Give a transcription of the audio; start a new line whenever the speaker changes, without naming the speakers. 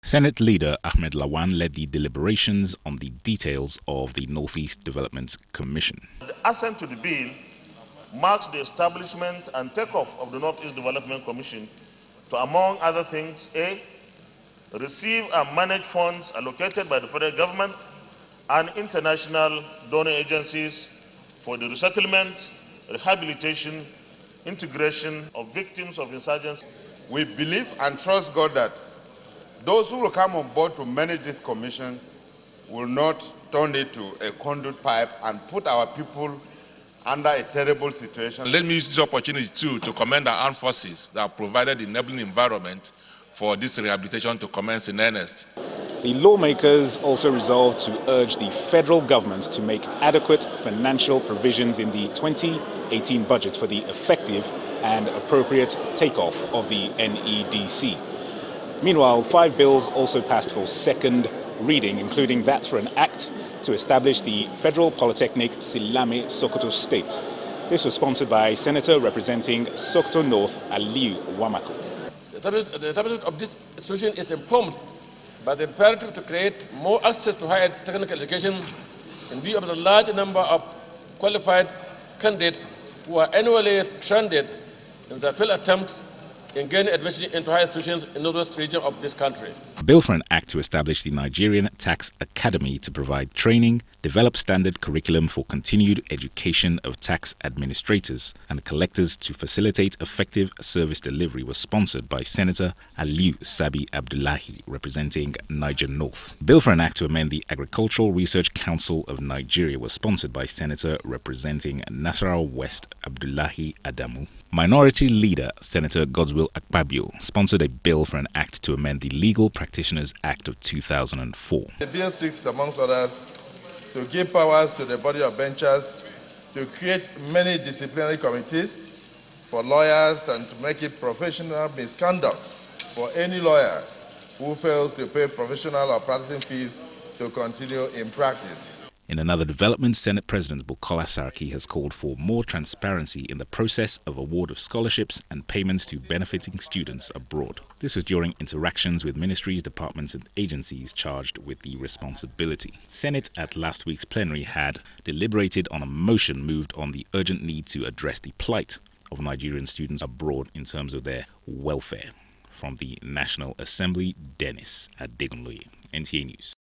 Senate leader Ahmed Lawan led the deliberations on the details of the Northeast Development Commission.
The assent to the bill marks the establishment and takeoff of the Northeast Development Commission to, among other things, A, receive and manage funds allocated by the federal government and international donor agencies for the resettlement, rehabilitation, integration of victims of insurgency.
We believe and trust God that those who will come on board to manage this commission will not turn it to a conduit pipe and put our people under a terrible situation.
Let me use this opportunity too to commend our armed forces that have provided the enabling environment for this rehabilitation to commence in earnest.
The lawmakers also resolved to urge the federal government to make adequate financial provisions in the 2018 budget for the effective and appropriate takeoff of the NEDC. Meanwhile, 5 bills also passed for second reading, including that for an act to establish the Federal Polytechnic Silame Sokoto State. This was sponsored by Senator representing Sokoto North Aliyu Wamako.
The establishment of this institution is informed by the imperative to create more access to higher technical education in view of the large number of qualified candidates who are annually stranded in their failed attempts in gaining admission into higher institutions in the northwest region of this country.
A bill for an act to establish the Nigerian Tax Academy to provide training, develop standard curriculum for continued education of tax administrators and collectors to facilitate effective service delivery was sponsored by Senator Aliyu Sabi Abdullahi representing Niger North. Bill for an act to amend the Agricultural Research Council of Nigeria was sponsored by Senator representing Nasarawa West Abdullahi Adamu. Minority Leader Senator Godswill Akpabio sponsored a bill for an act to amend the Legal Practitioners Act of 2004.
The bill seeks, amongst others, to give powers to the body of benchers to create many disciplinary committees for lawyers and to make it professional misconduct for any lawyer who fails to pay professional or practicing fees to continue in practice.
In another development, Senate President Bukola Saraki has called for more transparency in the process of award of scholarships and payments to benefiting students abroad. This was during interactions with ministries, departments and agencies charged with the responsibility. Senate at last week's plenary had deliberated on a motion moved on the urgent need to address the plight of Nigerian students abroad in terms of their welfare. From the National Assembly, Dennis Adegunloye, NTA News.